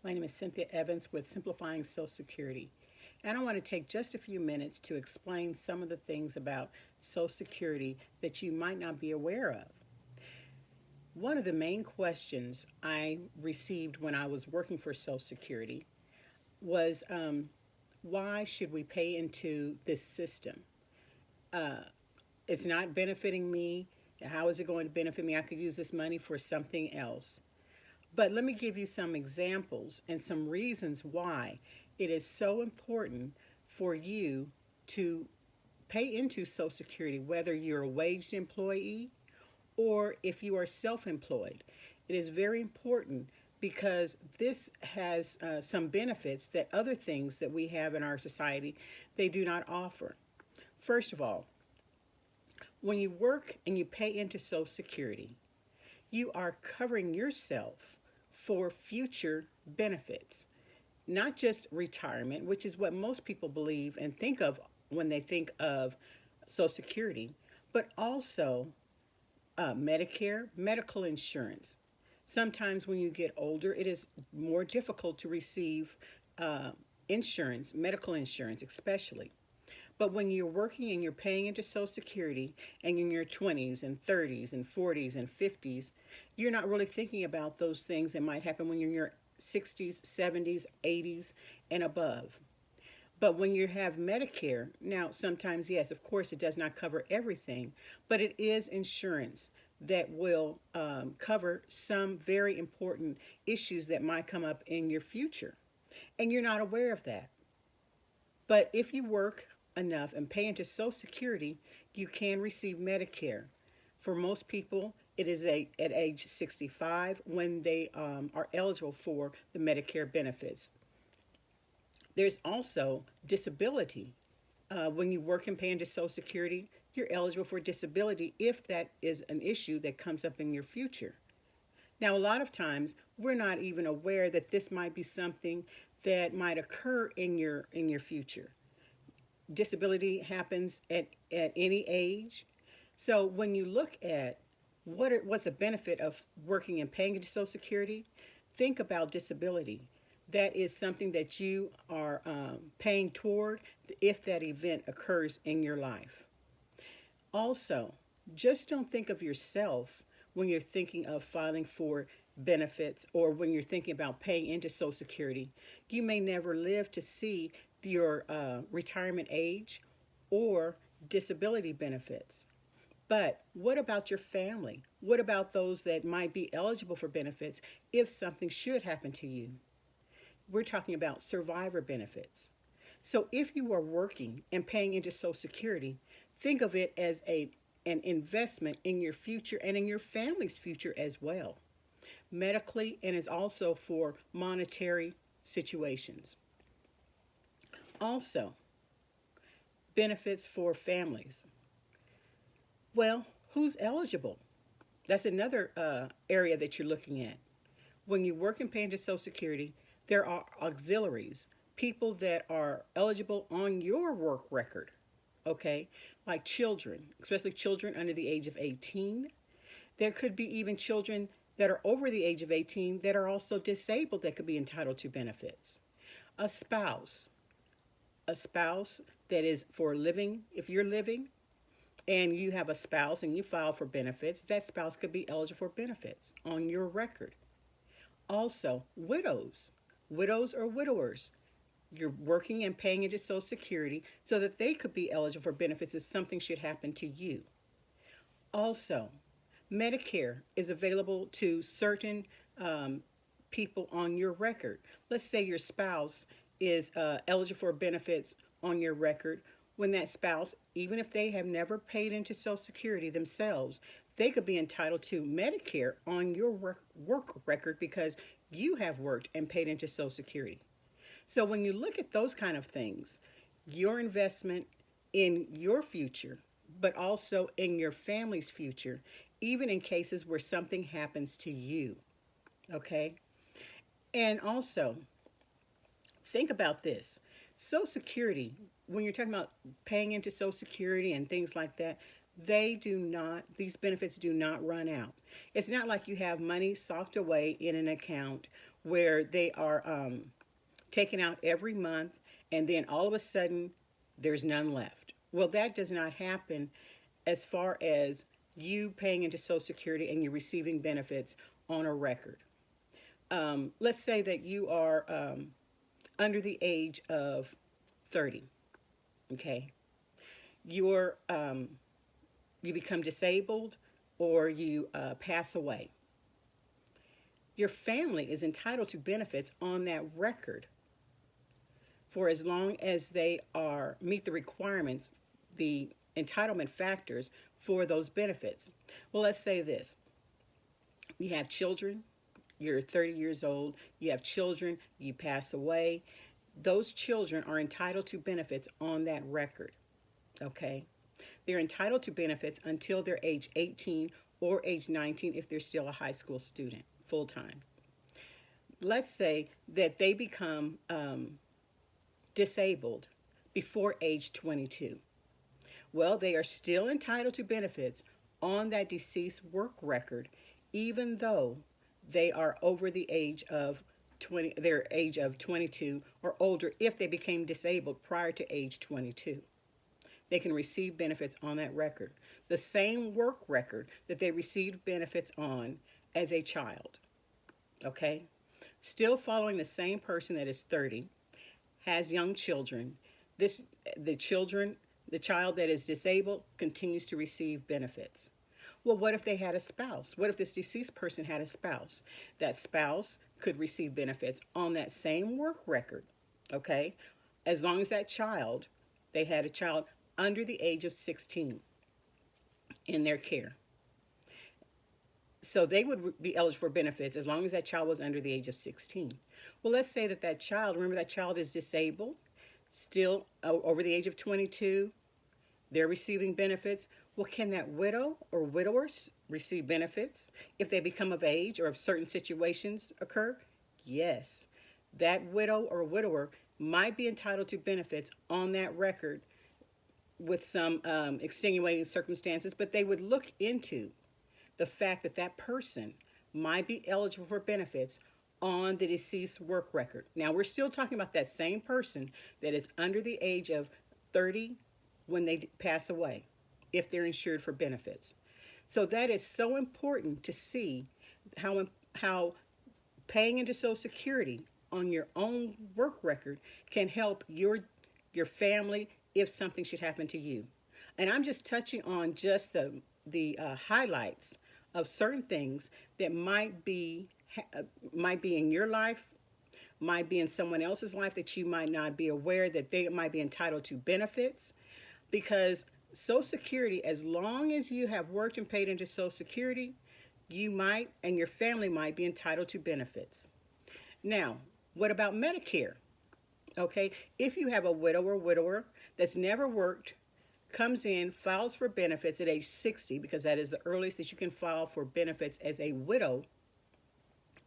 My name is Cynthia Evans with Simplifying Social Security. And I want to take just a few minutes to explain some of the things about Social Security that you might not be aware of. One of the main questions I received when I was working for Social Security was why should we pay into this system? Uh, it's not benefiting me. How is it going to benefit me? I could use this money for something else. But let me give you some examples and some reasons why it is so important for you to pay into Social Security, whether you're a waged employee or if you are self employed. It is very important because this has some benefits that other things that we have in our society they do not offer. First of all, when you work and you pay into Social Security, you are covering yourself for future benefits, not just retirement, which is what most people believe and think of when they think of Social Security, but also Medicare, medical insurance. Sometimes when you get older, it is more difficult to receive uh, insurance, medical insurance especially. But when you're working and you're paying into Social Security and you're in your 20s and 30s and 40s and 50s, you're not really thinking about those things that might happen when you're in your 60s, 70s, 80s, and above. But when you have Medicare, now sometimes, yes, of course, it does not cover everything, but it is insurance that will cover some very important issues that might come up in your future. And you're not aware of that. But if you work enough and pay into Social Security, you can receive Medicare. For most people, it is at age 65 when they are eligible for the Medicare benefits. There's also disability. When you work and pay into Social Security, you're eligible for disability if that is an issue that comes up in your future. Now, a lot of times we're not even aware that this might be something that might occur in your future. Disability happens at any age. So when you look at what's a benefit of working and paying into Social Security, think about disability. That is something that you are paying toward if that event occurs in your life. Also, just don't think of yourself when you're thinking of filing for benefits or when you're thinking about paying into Social Security. You may never live to see your retirement age or disability benefits. But what about your family? What about those that might be eligible for benefits if something should happen to you? We're talking about survivor benefits. So if you are working and paying into Social Security, think of it as an investment in your future and in your family's future as well, medically, and is also for monetary situations. Also, benefits for families. Well, who's eligible? That's another area that you're looking at. When you work and pay into Social Security, there are auxiliaries, people that are eligible on your work record, okay? Like children, especially children under the age of 18. There could be even children that are over the age of 18 that are also disabled that could be entitled to benefits. A spouse, a spouse that is for living, if you're living and you have a spouse and you file for benefits, that spouse could be eligible for benefits on your record. Also, widows or widowers. You're working and paying into Social Security so that they could be eligible for benefits if something should happen to you. Also, Medicare is available to certain people on your record. Let's say your spouse is eligible for benefits on your record. When that spouse, even if they have never paid into Social Security themselves, they could be entitled to Medicare on your work record because you have worked and paid into Social Security. So when you look at those kind of things, your investment in your future, but also in your family's future, even in cases where something happens to you, okay? And also, think about this. Social Security, when you're talking about paying into Social Security and things like that, these benefits do not run out. It's not like you have money socked away in an account where they are taken out every month and then all of a sudden there's none left. Well, that does not happen as far as you paying into Social Security and you receiving benefits on a record. Let's say that you are under the age of 30, okay? You're you become disabled or you pass away. Your family is entitled to benefits on that record for as long as they are meet the requirements, the entitlement factors for those benefits. Well, let's say this. You have children, you're 30 years old, you have children, you pass away. Those children are entitled to benefits on that record, okay? They're entitled to benefits until they're age 18 or age 19 if they're still a high school student, full time. Let's say that they become disabled before age 22. Well, they are still entitled to benefits on that deceased work record, even though they are over the age of 20, their age of 22 or older if they became disabled prior to age 22. They can receive benefits on that record, the same work record that they received benefits on as a child. Okay? Still following the same person that is 30, has young children. The child that is disabled continues to receive benefits. Well, what if they had a spouse? What if this deceased person had a spouse? That spouse could receive benefits on that same work record, okay? As long as they had a child under the age of 16 in their care. So they would be eligible for benefits as long as that child was under the age of 16. Well, let's say that child, remember that child is disabled, still over the age of 22, they're receiving benefits. Well, can that widow or widower receive benefits if they become of age or if certain situations occur? Yes. That widow or widower might be entitled to benefits on that record with some extenuating circumstances, but they would look into the fact that that person might be eligible for benefits on the deceased work record. Now, we're still talking about that same person that is under the age of 30 when they pass away, if they're insured for benefits. So that is so important to see how paying into Social Security on your own work record can help your family if something should happen to you. And I'm just touching on just the highlights of certain things that might be in your life, might be in someone else's life that you might not be aware that they might be entitled to benefits. Because Social Security, as long as you have worked and paid into Social Security, you might and your family might be entitled to benefits. Now, what about Medicare? Okay, if you have a widow or widower that's never worked, comes in, files for benefits at age 60, because that is the earliest that you can file for benefits as a widow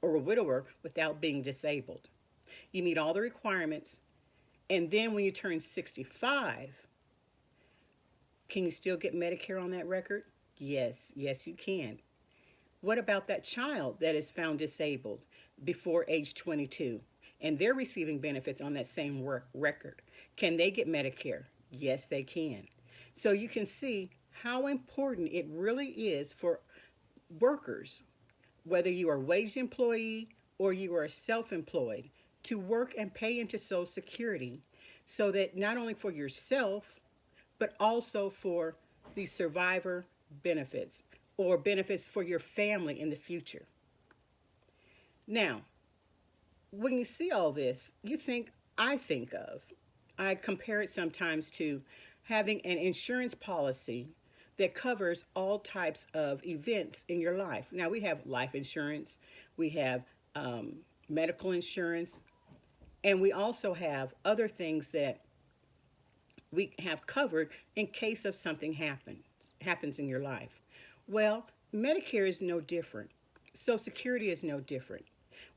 or a widower without being disabled. You meet all the requirements, and then when you turn 65, can you still get Medicare on that record? Yes, you can. What about that child that is found disabled before age 22 and they're receiving benefits on that same work record? Can they get Medicare? Yes, they can. So you can see how important it really is for workers, whether you are a wage employee or you are self-employed, to work and pay into Social Security so that not only for yourself, but also for the survivor benefits or benefits for your family in the future. Now, when you see all this, I compare it sometimes to having an insurance policy that covers all types of events in your life. Now, we have life insurance, we have medical insurance, and we also have other things that we have covered in case of something happens in your life. Well, Medicare is no different. Social Security is no different.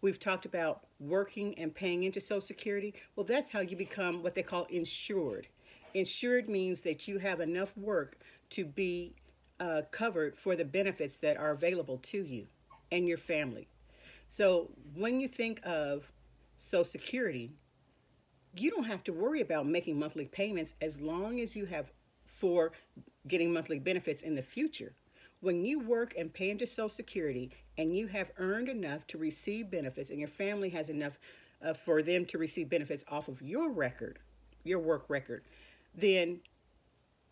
We've talked about working and paying into Social Security. Well, that's how you become what they call insured. Insured means that you have enough work to be covered for the benefits that are available to you and your family. So when you think of Social Security, you don't have to worry about making monthly payments as long as you have for getting monthly benefits in the future. When you work and pay into Social Security and you have earned enough to receive benefits and your family has enough for them to receive benefits off of your record, your work record, then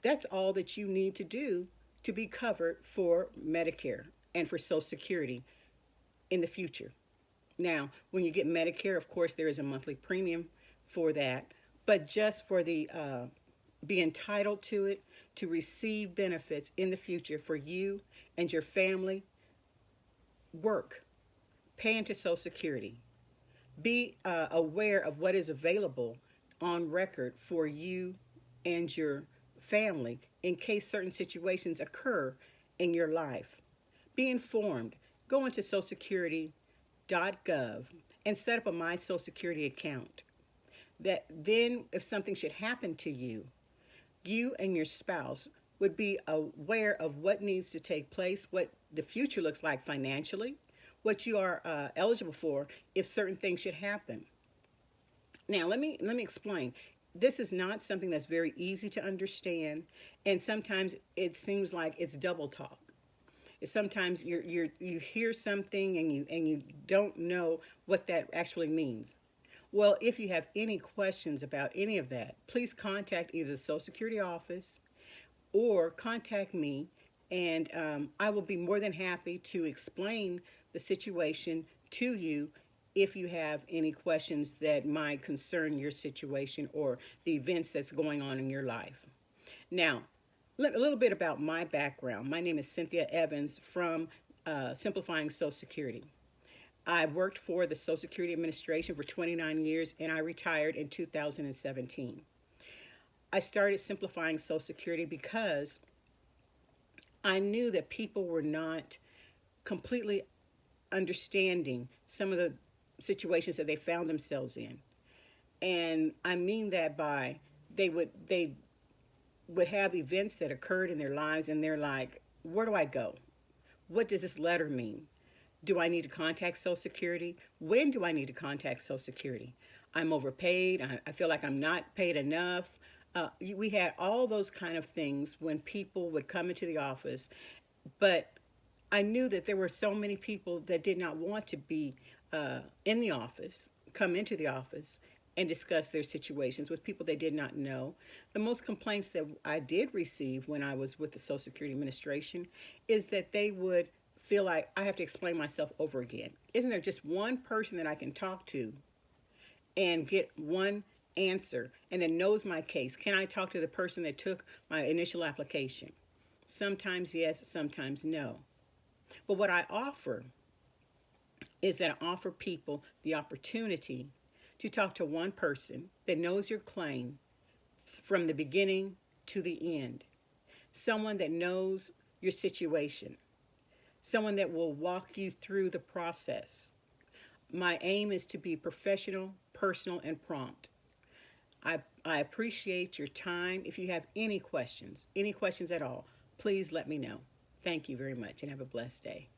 that's all that you need to do to be covered for Medicare and for Social Security in the future. Now, when you get Medicare, of course, there is a monthly premium for that, but just for the be entitled to it, to receive benefits in the future for you and your family, work, pay into Social Security, be aware of what is available on record for you and your family in case certain situations occur in your life. Be informed. Go into socialsecurity.gov and set up a My Social Security account. That then, if something should happen to you, you and your spouse would be aware of what needs to take place, what the future looks like financially, what you are eligible for if certain things should happen. Now, let me explain. This is not something that's very easy to understand, and sometimes it seems like it's double talk. Sometimes you hear something and you don't know what that actually means. Well, if you have any questions about any of that, please contact either the Social Security office or contact me, and I will be more than happy to explain the situation to you if you have any questions that might concern your situation or the events that's going on in your life. Now, a little bit about my background. My name is Cynthia Evans from Simplifying Social Security. I worked for the Social Security Administration for 29 years and I retired in 2017. I started Simplifying Social Security because I knew that people were not completely understanding some of the situations that they found themselves in. And I mean that by they would have events that occurred in their lives and they're like, where do I go? What does this letter mean? Do I need to contact Social Security? When do I need to contact Social Security? I'm overpaid. I feel like I'm not paid enough. We had all those kind of things when people would come into the office, but I knew that there were so many people that did not want to be in the office, come into the office and discuss their situations with people they did not know. The most complaints that I did receive when I was with the Social Security Administration is that they would feel like I have to explain myself over again. Isn't there just one person that I can talk to and get one answer and then knows my case? Can I talk to the person that took my initial application? Sometimes yes, sometimes no. But what I offer is that I offer people the opportunity to talk to one person that knows your claim from the beginning to the end. Someone that knows your situation. Someone that will walk you through the process. My aim is to be professional, personal, and prompt. I appreciate your time. If you have any questions at all, please let me know. Thank you very much and have a blessed day.